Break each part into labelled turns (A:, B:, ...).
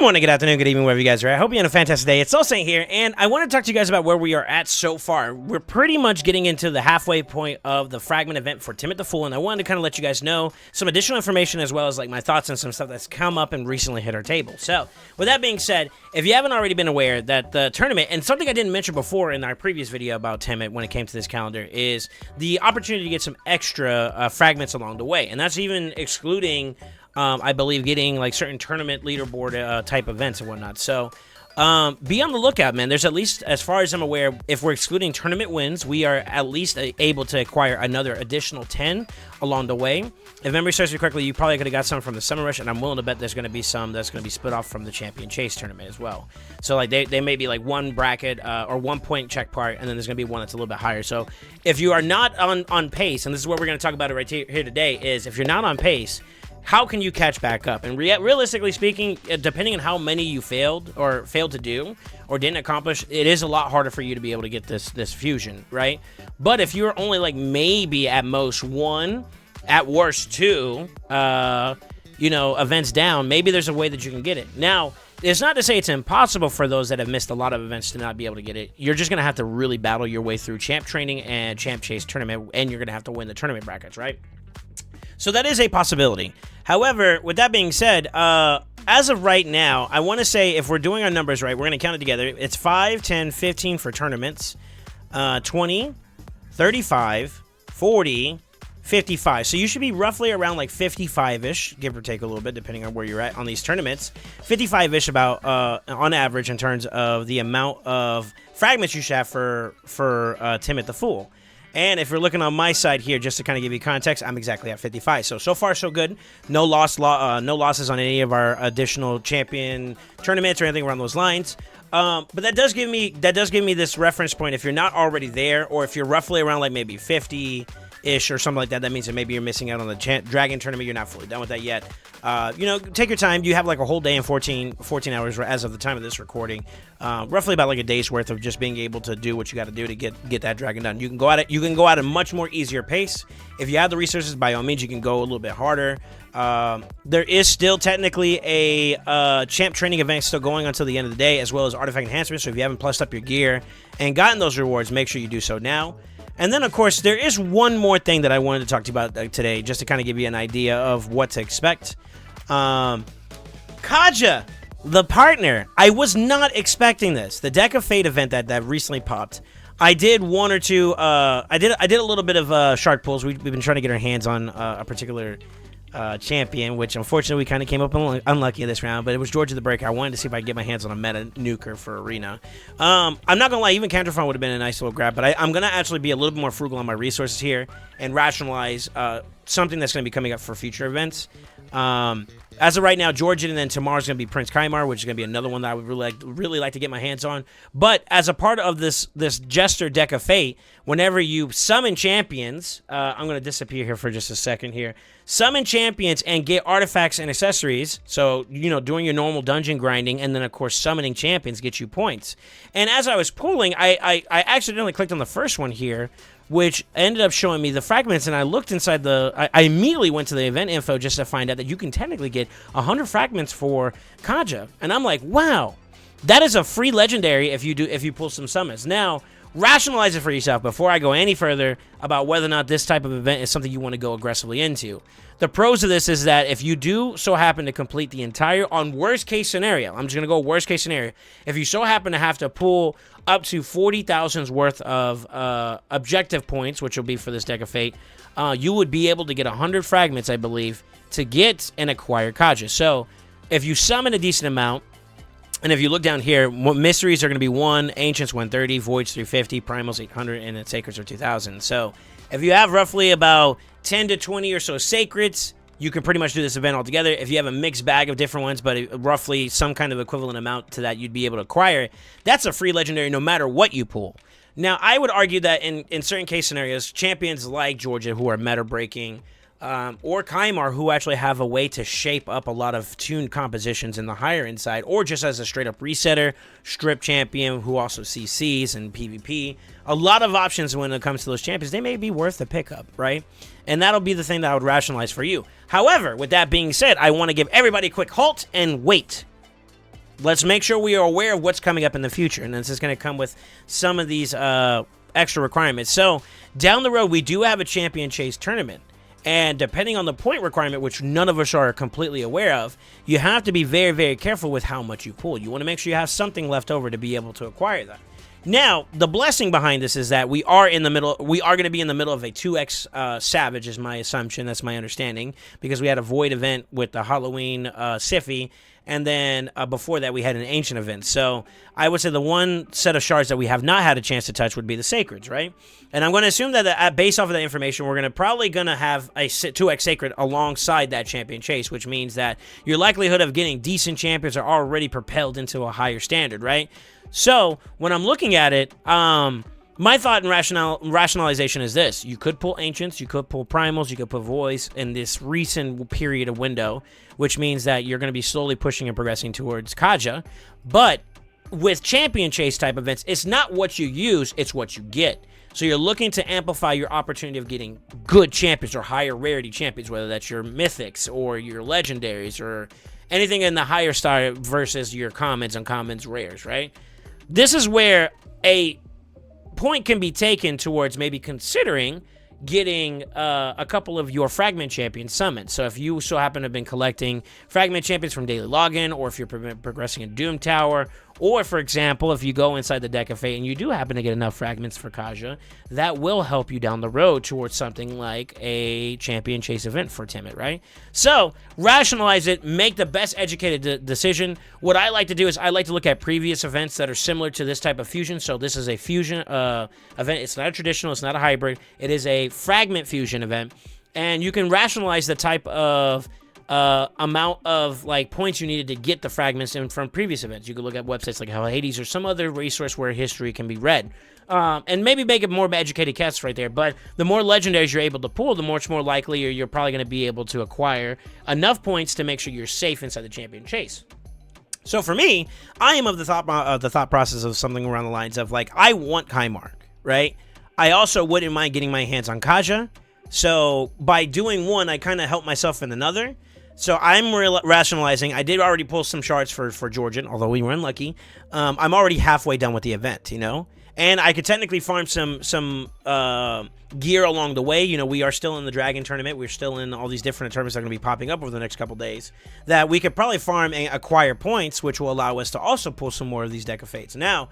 A: morning, good afternoon, good evening, wherever you guys are at. I hope you're having a fantastic day. It's SoulSaint here, and I want to talk to you guys about where we are at so far. We're pretty much getting into the halfway point of the fragment event for Timit the Fool, and I wanted to kind of let you guys know some additional information as well as like my thoughts on some stuff that's come up and recently hit our table. So, with that being said, if you haven't already been aware that the tournament, and something I didn't mention before in our previous video about Timit when it came to this calendar, is the opportunity to get some extra fragments along the way, and that's even excluding I believe getting like certain tournament leaderboard type events and whatnot. So be on the lookout, man. There's at least, as far as I'm aware, if we're excluding tournament wins, we are at least able to acquire another additional 10 along the way. If memory serves me correctly, you probably could have got some from the Summer Rush, and I'm willing to bet there's going to be some that's going to be split off from the Champion Chase tournament as well. So like they may be like one bracket or 1 point check part, and then there's going to be one that's a little bit higher. So if you are not on pace, and this is what we're going to talk about it right here today, is if you're not on pace, how can you catch back up? And realistically speaking, depending on how many you failed to do or didn't accomplish, it is a lot harder for you to be able to get this fusion, right? But if you're only like maybe at most one, at worst two, events down, maybe there's a way that you can get it. Now, it's not to say it's impossible for those that have missed a lot of events to not be able to get it. You're just going to have to really battle your way through Champ Training and Champ Chase Tournament, and you're going to have to win the tournament brackets, right? So that is a possibility. However, with that being said, as of right now, I want to say if we're doing our numbers right, we're going to count it together. It's 5, 10, 15 for tournaments, 20, 35, 40, 55. So you should be roughly around like 55-ish, give or take a little bit, depending on where you're at on these tournaments. 55-ish about on average in terms of the amount of fragments you should have for Timit the Fool. And if you're looking on my side here, just to kind of give you context, I'm exactly at 55. So far, so good. No losses on any of our additional champion tournaments or anything around those lines. But that does give me this reference point. If you're not already there, or if you're roughly around like maybe 50-ish or something like that, that means that maybe you're missing out on the Dragon tournament. You're not fully done with that yet. Take your time. You have like a whole day and 14 hours as of the time of this recording. Roughly about like a day's worth of just being able to do what you got to do to get that Dragon done. You can go at a much more easier pace. If you have the resources, by all means, you can go a little bit harder. There is still technically a champ training event still going until the end of the day, as well as artifact enhancements. So if you haven't plussed up your gear and gotten those rewards, make sure you do so now. And then, of course, there is one more thing that I wanted to talk to you about today, just to kind of give you an idea of what to expect. Kaja, the partner. I was not expecting this. The Deck of Fate event that recently popped. I did one or two. I did a little bit of shark pulls. We've been trying to get our hands on a particular champion, which unfortunately we kind of came up unlucky this round, but it was Georgia the Breaker. I wanted to see if I could get my hands on a meta nuker for Arena. I'm not gonna lie, even Counterfront would have been a nice little grab, but I'm gonna actually be a little bit more frugal on my resources here and rationalize something that's gonna be coming up for future events. As of right now, Georgia, and then tomorrow's going to be Prince Kaimar, which is going to be another one that I would really like to get my hands on. But as a part of this Jester Deck of Fate, whenever you summon champions, I'm going to disappear here for just a second here. Summon champions and get artifacts and accessories. So, doing your normal dungeon grinding, and then, of course, summoning champions gets you points. And as I was pulling, I accidentally clicked on the first one here, which ended up showing me the fragments, and I looked inside I immediately went to the event info just to find out that you can technically get 100 fragments for Kaja, and I'm like, wow, that is a free legendary if you pull some summons. Now, rationalize it for yourself before I go any further about whether or not this type of event is something you want to go aggressively into. The pros of this is that if you do so happen to complete the entire, on worst case scenario, I'm just going to go worst case scenario, if you so happen to have to pull up to 40,000's worth of objective points, which will be for this Deck of Fate, you would be able to get 100 fragments, I believe, to get and acquire Kaja. So if you summon a decent amount, and if you look down here, mysteries are going to be 1, ancients 130, voids 350, primals 800, and then sacreds are 2,000. So if you have roughly about 10 to 20 or so sacreds, you can pretty much do this event altogether. If you have a mixed bag of different ones, but roughly some kind of equivalent amount to that you'd be able to acquire, that's a free legendary no matter what you pull. Now, I would argue that in certain case scenarios, champions like Georgia, who are meta breaking, or Kaimar, who actually have a way to shape up a lot of tuned compositions in the higher end side, or just as a straight-up resetter, strip champion who also CCs and PvP. A lot of options when it comes to those champions. They may be worth the pickup, right? And that'll be the thing that I would rationalize for you. However, with that being said, I want to give everybody a quick halt and wait. let's make sure we are aware of what's coming up in the future. And this is going to come with some of these extra requirements. So down the road, we do have a champion chase tournament. And depending on the point requirement, which none of us are completely aware of, you have to be very, very careful with how much you pull. You want to make sure you have something left over to be able to acquire that. Now, the blessing behind this is that we are going to be in the middle of a 2x Savage is my assumption. That's my understanding, because we had a Void event with the Halloween Siffy, and then before that we had an Ancient event. So I would say the one set of shards that we have not had a chance to touch would be the Sacreds, right? And I'm going to assume that based off of that information, we're probably going to have a 2x Sacred alongside that champion chase, which means that your likelihood of getting decent champions are already propelled into a higher standard, right? So when I'm looking at it, my thought and rationalization is this. You could pull Ancients, you could pull Primals, you could put Voids in this recent period of window, which means that you're going to be slowly pushing and progressing towards Kaja. But with champion chase type events, it's not what you use, it's what you get. So you're looking to amplify your opportunity of getting good champions or higher rarity champions, whether that's your mythics or your legendaries or anything in the higher star versus your commons, uncommons, rares, right? This is where a point can be taken towards maybe considering getting a couple of your fragment champions summoned. So if you so happen to have been collecting fragment champions from daily login, or if you're progressing in Doom Tower, or for example, if you go inside the Deck of Fate and you do happen to get enough fragments for Kaja, that will help you down the road towards something like a champion chase event for Timit, right? So rationalize it, make the best educated decision. What I like to do is I like to look at previous events that are similar to this type of fusion. So this is a fusion event. It's not a traditional, it's not a hybrid. It is a fragment fusion event, and you can rationalize the type of amount of like points you needed to get the fragments in from previous events. You could look at websites like Hell Hades or some other resource where history can be read, and maybe make it more educated guess right there. But the more legendaries you're able to pull, the much more likely you're probably going to be able to acquire enough points to make sure you're safe inside the champion chase. So for me, I am of the thought process of something around the lines of like, I want Kaimark, right? I also wouldn't mind getting my hands on Kaja. So by doing one, I kind of help myself in another. So I'm rationalizing. I did already pull some shards for Georgian, although we were unlucky. I'm already halfway done with the event, you know? And I could technically farm some gear along the way. You know, we are still in the Dragon Tournament. We're still in all these different tournaments that are going to be popping up over the next couple days that we could probably farm and acquire points, which will allow us to also pull some more of these Deck of Fates. Now,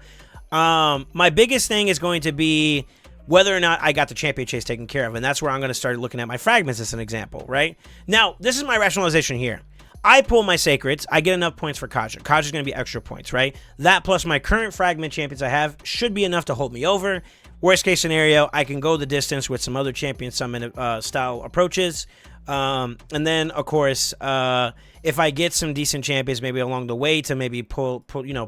A: my biggest thing is going to be whether or not I got the champion chase taken care of. And that's where I'm going to start looking at my fragments as an example, right? Now, this is my rationalization here. I pull my Sacreds, I get enough points for Kaja. Kaja's going to be extra points, right? That plus my current fragment champions I have should be enough to hold me over. Worst case scenario, I can go the distance with some other champion summon style approaches. And then, of course, if I get some decent champions maybe along the way to maybe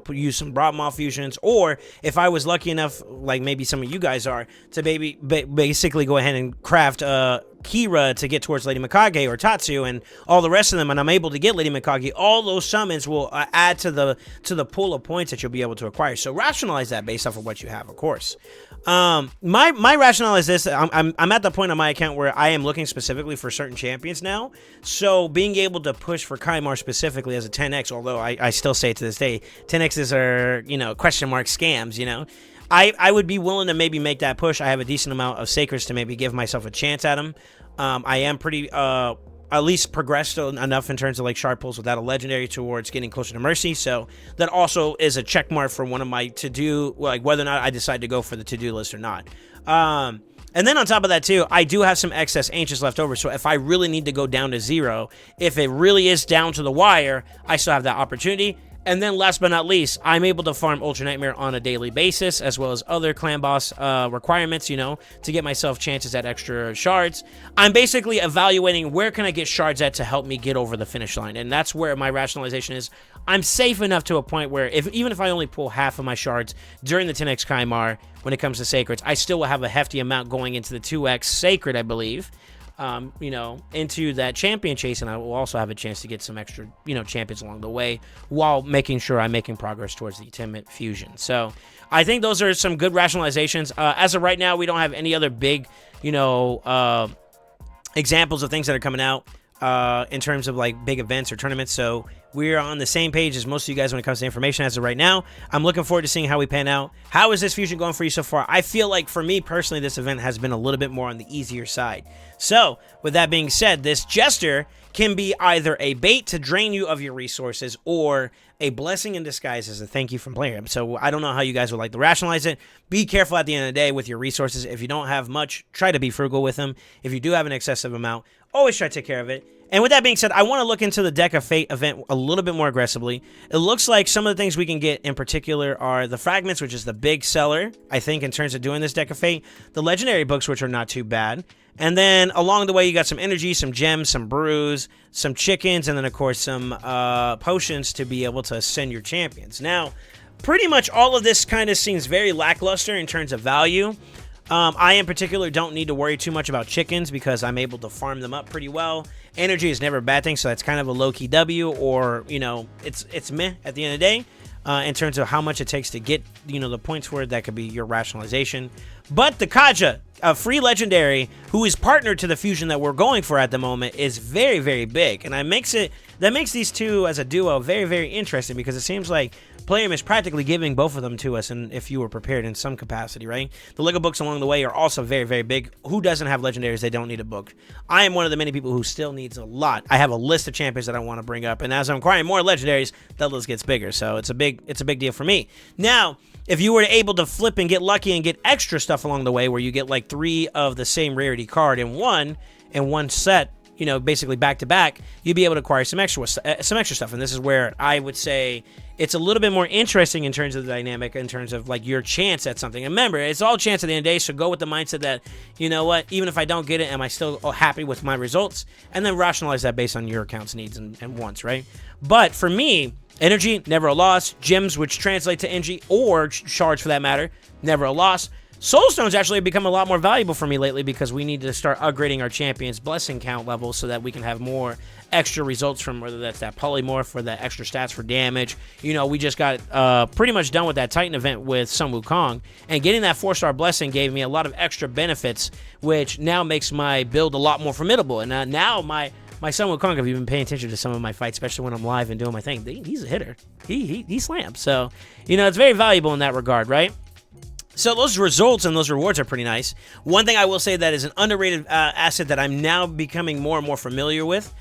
A: use some Brahma fusions, or if I was lucky enough, like maybe some of you guys are, to basically go ahead and craft Kira to get towards Lady Mikage or Tatsu and all the rest of them, and I'm able to get Lady Mikage, all those summons will add to the pool of points that you'll be able to acquire. So rationalize that based off of what you have, of course. My rationale is this. I'm at the point on my account where I am looking specifically for certain champions now. So being able to push for Kaimar specifically as a 10x, although I still say to this day, 10x's are, question mark scams, I would be willing to maybe make that push. I have a decent amount of Sacreds to maybe give myself a chance at them. I am pretty, at least progressed enough in terms of like shard pulls without a legendary towards getting closer to Mercy. So that also is a check mark for one of my to-do, like whether or not I decide to go for the to-do list or not. And then on top of that too, I do have some excess Ancients left over. So if I really need to go down to 0, if it really is down to the wire, I still have that opportunity. And then last but not least, I'm able to farm Ultra Nightmare on a daily basis, as well as other clan boss requirements, to get myself chances at extra shards. I'm basically evaluating where can I get shards at to help me get over the finish line. And that's where my rationalization is. I'm safe enough to a point where even if I only pull half of my shards during the 10x Kaimar, when it comes to Sacreds, I still will have a hefty amount going into the 2x Sacred, I believe. Into that champion chase, and I will also have a chance to get some extra, champions along the way while making sure I'm making progress towards the Timit fusion. So I think those are some good rationalizations. As of right now, we don't have any other big, examples of things that are coming out in terms of like big events or tournaments. So We're on the same page as most of you guys when it comes to information as of right now. I'm looking forward to seeing how we pan out. How is this fusion going for you so far? I feel like for me personally, this event has been a little bit more on the easier side. So with that being said, this Jester can be either a bait to drain you of your resources or a blessing in disguise as a thank you from playing him. So I don't know how you guys would like to rationalize it. Be careful at the end of the day with your resources. If you don't have much, try to be frugal with them. If you do have an excessive amount, always try to take care of it. And with that being said, I want to look into the Deck of Fate event a little bit more aggressively. It looks like some of the things we can get in particular are the fragments, which is the big seller, I think, in terms of doing this Deck of Fate. The legendary books, which are not too bad. And then along the way, you got some energy, some gems, some brews, some chickens, and then, of course, some potions to be able to ascend your champions. Now, pretty much all of this kind of seems very lackluster in terms of value. I, in particular, don't need to worry too much about chickens because I'm able to farm them up pretty well. Energy is never a bad thing, so that's kind of a low-key W, or, you know, it's meh at the end of the day in terms of how much it takes to get, you know, the points for it. That could be your rationalization. But the Kaja, a free legendary who is partnered to the fusion that we're going for at the moment, is very, very big. And that makes these two as a duo very, very interesting because it seems like Playroom is practically giving both of them to us, and if you were prepared in some capacity, right? The Lego books along the way are also very, very big. Who doesn't have legendaries? They don't need a book. I am one of the many people who still needs a lot. I have a list of champions that I want to bring up, and as I'm acquiring more legendaries, that list gets bigger. So it's a big deal for me. Now, if you were able to flip and get lucky and get extra stuff along the way, where you get like 3 of the same rarity card in one set, you know, basically back to back, you'd be able to acquire some extra stuff. And this is where I would say it's a little bit more interesting in terms of the dynamic, in terms of like your chance at something. And remember, it's all chance at the end of the day, so go with the mindset that, you know what, even if I don't get it, am I still happy with my results? And then rationalize that based on your account's needs and wants, right? But for me, energy, never a loss. Gems, which translate to energy, or shards for that matter, never a loss. Soulstones actually have become a lot more valuable for me lately because we need to start upgrading our champion's blessing count level so that we can have more extra results from, whether that's that polymorph or that extra stats for damage. You know, we just got pretty much done with that Titan event with Sun Wukong, and getting that 4-star blessing gave me a lot of extra benefits, which now makes my build a lot more formidable. And now my Sun Wukong, if you've been paying attention to some of my fights, especially when I'm live and doing my thing, he's a hitter. He slams. So, you know, it's very valuable in that regard, right? So those results and those rewards are pretty nice. One thing I will say that is an underrated asset that I'm now becoming more and more familiar with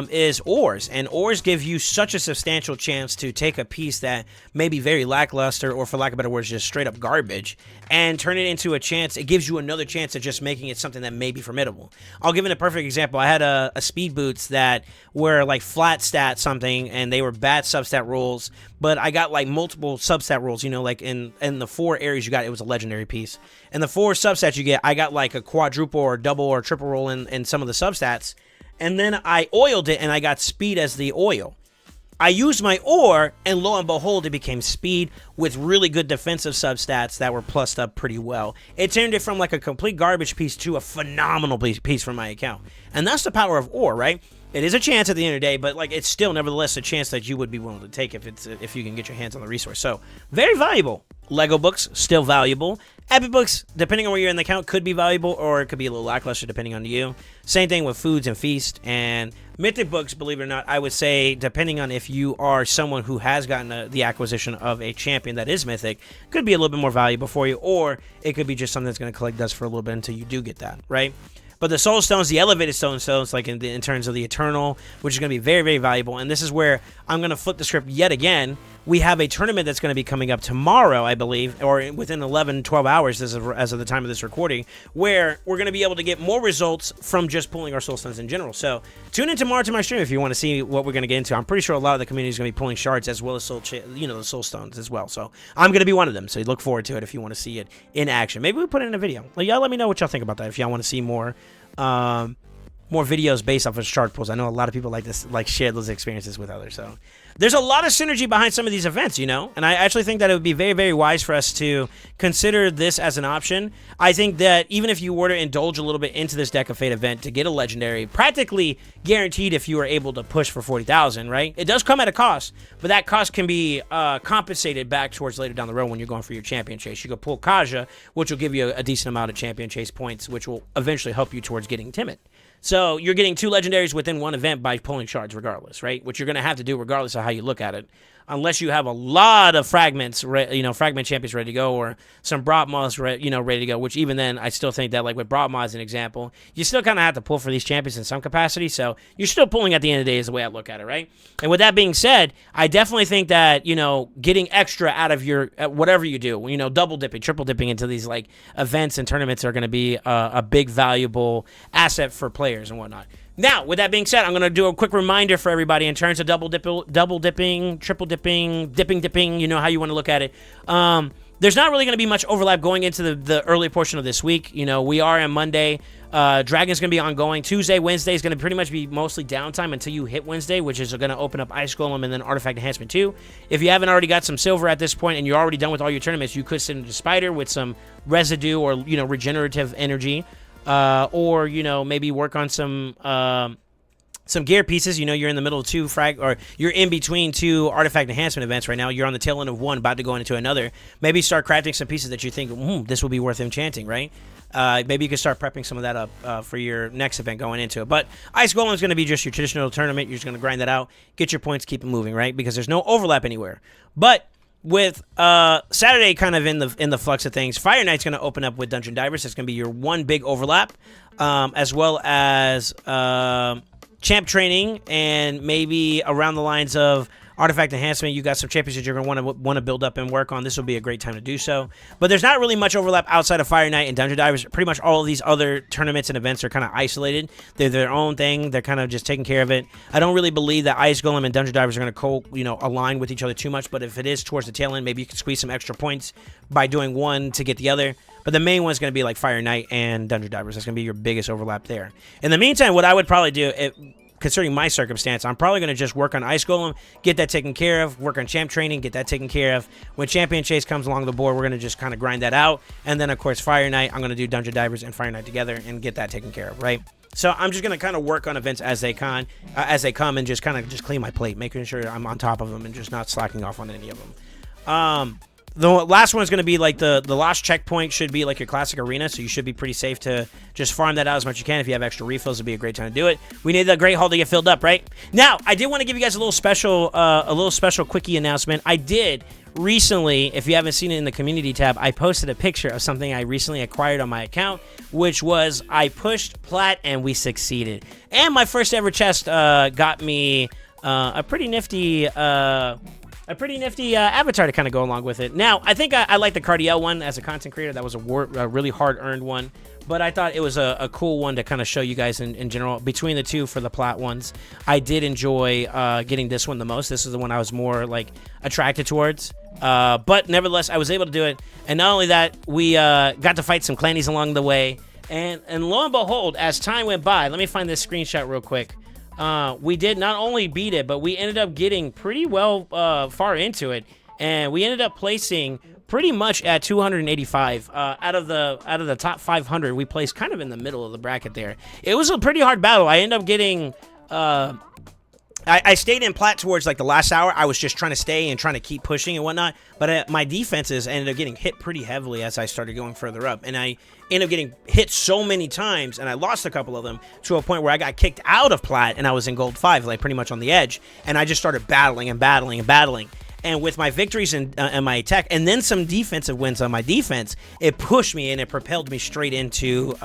A: is ores. And ores give you such a substantial chance to take a piece that may be very lackluster, or for lack of better words, just straight up garbage, and turn it into a chance. It gives you another chance at just making it something that may be formidable. I'll give it a perfect example. I had a speed boots that were like flat stat something, and they were bad substat rolls, but I got like multiple substat rolls, you know, like in the 4 areas you got, it was a legendary piece. And the 4 substats you get, I got like a quadruple or double or triple roll in some of the substats. And then I oiled it, and I got speed as the oil. I used my ore, and lo and behold, it became speed with really good defensive substats that were plussed up pretty well. It turned it from like a complete garbage piece to a phenomenal piece for my account. And that's the power of ore, right? It is a chance at the end of the day, but like it's still nevertheless a chance that you would be willing to take if you can get your hands on the resource. So very valuable. Lego books, still valuable. Epic books, depending on where you're in the account, could be valuable, or it could be a little lackluster depending on you. Same thing with foods and feast. And mythic books, believe it or not, I would say, depending on if you are someone who has gotten the acquisition of a champion that is mythic, could be a little bit more valuable for you, or it could be just something that's going to collect dust for a little bit until you do get that, right? But the soul stones, the elevated stones, like in terms of the eternal, which is going to be very, very valuable. And this is where I'm going to flip the script yet again. We have a tournament that's going to be coming up tomorrow, I believe, or within 11, 12 hours as of the time of this recording, where we're going to be able to get more results from just pulling our soul stones in general. So tune in tomorrow to my stream if you want to see what we're going to get into. I'm pretty sure a lot of the community is going to be pulling shards as well as the soul stones as well. So I'm going to be one of them. So look forward to it if you want to see it in action. Maybe we put it in a video. Like, y'all let me know what y'all think about that if y'all want to see more videos based off of shard pulls. I know a lot of people like share those experiences with others. So there's a lot of synergy behind some of these events, you know, and I actually think that it would be very, very wise for us to consider this as an option. I think that even if you were to indulge a little bit into this Deck of Fate event to get a legendary, practically guaranteed if you are able to push for 40,000, right? It does come at a cost, but that cost can be compensated back towards later down the road when you're going for your champion chase. You could pull Kaja, which will give you a decent amount of champion chase points, which will eventually help you towards getting Timit. So you're getting 2 legendaries within one event by pulling shards regardless, right? Which you're going to have to do regardless of how you look at it. Unless you have a lot of fragments, fragment champions ready to go, or some Brot mods, ready to go. Which even then, I still think that, like with Brot mods, as an example, you still kind of have to pull for these champions in some capacity. So you're still pulling at the end of the day, is the way I look at it, right? And with that being said, I definitely think that getting extra out of your whatever you do, double dipping, triple dipping into these like events and tournaments are going to be a big valuable asset for players and whatnot. Now, with that being said, I'm going to do a quick reminder for everybody in terms of double dipping, triple dipping, dipping, how you want to look at it. There's not really going to be much overlap going into the early portion of this week. We are on Monday. Dragon's going to be ongoing. Tuesday, Wednesday is going to pretty much be mostly downtime until you hit Wednesday, which is going to open up Ice Golem and then Artifact Enhancement 2. If you haven't already got some silver at this point and you're already done with all your tournaments, you could send into Spider with some residue or, regenerative energy. Or maybe work on some gear pieces. You're in the middle of 2 or you're in between 2 artifact enhancement events right now. You're on the tail end of one, about to go into another. Maybe start crafting some pieces that you think, this will be worth enchanting, right? Maybe you can start prepping some of that up for your next event going into it. But Ice Golem is going to be just your traditional tournament. You're just going to grind that out, get your points, keep it moving, right? Because there's no overlap anywhere. But with Saturday kind of in the flux of things, Fire Knight's going to open up with Dungeon Divers. It's going to be your one big overlap, as well as champ training, and maybe around the lines of artifact enhancement. You got some champions that you're going to want to build up and work on. This will be a great time to do so. But there's not really much overlap outside of Fire Knight and Dungeon Divers. Pretty much all of these other tournaments and events are kind of isolated. They're their own thing. They're kind of just taking care of it. I don't really believe that Ice Golem and Dungeon Divers are going to align with each other too much. But if it is towards the tail end, maybe you can squeeze some extra points by doing one to get the other. But the main one's going to be like Fire Knight and Dungeon Divers. That's going to be your biggest overlap there. In the meantime, what I would probably do, considering my circumstance, I'm probably going to just work on Ice Golem, get that taken care of, work on champ training, get that taken care of. When Champion Chase comes along the board, we're going to just kind of grind that out. And then, of course, Fire Knight, I'm going to do Dungeon Divers and Fire Knight together and get that taken care of, right? So I'm just going to kind of work on events as they come and just kind of just clean my plate, making sure I'm on top of them and just not slacking off on any of them. The last one is going to be like the last checkpoint should be like your classic arena, so you should be pretty safe to just farm that out as much as you can. If you have extra refills, it'd be a great time to do it. We need the Great Hall to get filled up, right? Now, I did want to give you guys a little special quickie announcement. I did recently, if you haven't seen it in the community tab, I posted a picture of something I recently acquired on my account, which was I pushed plat and we succeeded. And my first ever chest got me a pretty nifty avatar to kind of go along with it. Now, I think I like the Cardiel one as a content creator. That was a really hard-earned one. But I thought it was a cool one to kind of show you guys in general. Between the two for the plat ones, I did enjoy getting this one the most. This is the one I was more like attracted towards. But nevertheless, I was able to do it. And not only that, we got to fight some clannies along the way. And lo and behold, as time went by, let me find this screenshot real quick. We did not only beat it, but we ended up getting pretty well far into it, and we ended up placing pretty much at 285 out of the top 500. We placed kind of in the middle of the bracket there. It was a pretty hard battle. I ended up getting I stayed in plat towards like the last hour. I was just trying to stay and trying to keep pushing and whatnot, but my defenses ended up getting hit pretty heavily as I started going further up, and I ended up getting hit so many times, and I lost a couple of them to a point where I got kicked out of plat, and I was in gold 5, like pretty much on the edge, and I just started battling and battling and battling. And with my victories and my attack, and then some defensive wins on my defense, it pushed me and it propelled me straight into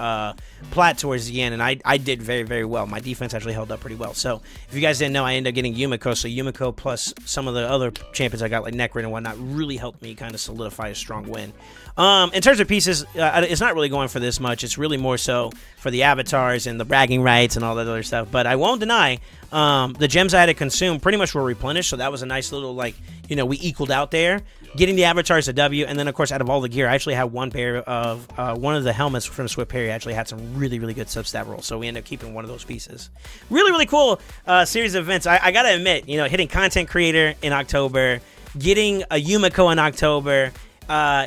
A: plat towards the end, and I did very, very well. My defense actually held up pretty well. So if you guys didn't know, I ended up getting Yumiko, so Yumiko plus some of the other champions I got, like Necrin and whatnot, really helped me kind of solidify a strong win. In terms of pieces, it's not really going for this much. It's really more so for the avatars and the bragging rights and all that other stuff. But I won't deny, the gems I had to consume pretty much were replenished, so that was a nice little, like, we equaled out there. Getting the avatars a W, and then, of course, out of all the gear, I actually had one pair of, one of the helmets from Swift Perry actually had some really, really good sub-stat rolls, so we ended up keeping one of those pieces. Really, really cool series of events. I gotta admit, hitting Content Creator in October, getting a Yumiko in October,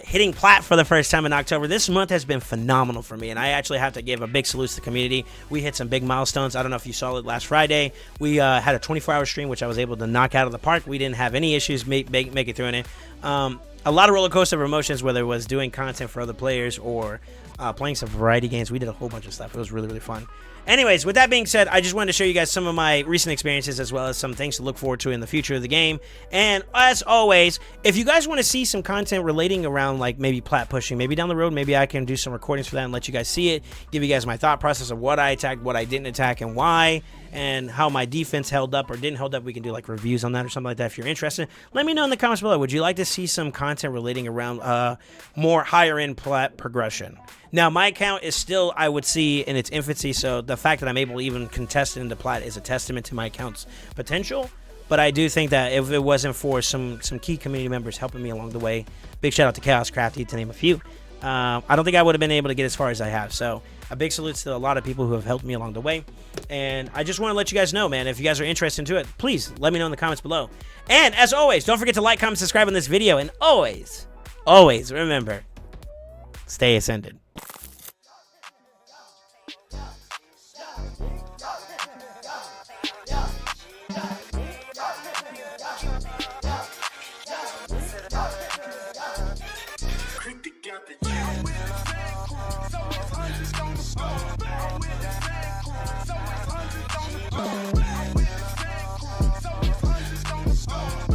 A: hitting plat for the first time in October. This month has been phenomenal for me, and I actually have to give a big salute to the community. We hit some big milestones. I don't know if you saw it last Friday. We had a 24-hour stream, which I was able to knock out of the park. We didn't have any issues make it through in it. A a lot of roller coaster of emotions, whether it was doing content for other players or playing some variety games. We did a whole bunch of stuff. It was really, really fun. Anyways, with that being said, I just wanted to show you guys some of my recent experiences as well as some things to look forward to in the future of the game. And as always, if you guys want to see some content relating around like maybe plat pushing, maybe down the road, maybe I can do some recordings for that and let you guys see it, give you guys my thought process of what I attacked, what I didn't attack, and why, and how my defense held up or didn't hold up. We can do like reviews on that or something like that if you're interested. Let me know in the comments below. Would you like to see some content relating around more higher end plat progression? Now, my account is still, I would see, in its infancy, so the fact that I'm able to even contest it into plat is a testament to my account's potential. But I do think that if it wasn't for some key community members helping me along the way, big shout out to Chaos Crafty, to name a few, I don't think I would have been able to get as far as I have. So a big salute to a lot of people who have helped me along the way. And I just want to let you guys know, man, if you guys are interested into it, please let me know in the comments below. And as always, don't forget to like, comment, subscribe on this video. And always, always remember, stay ascended.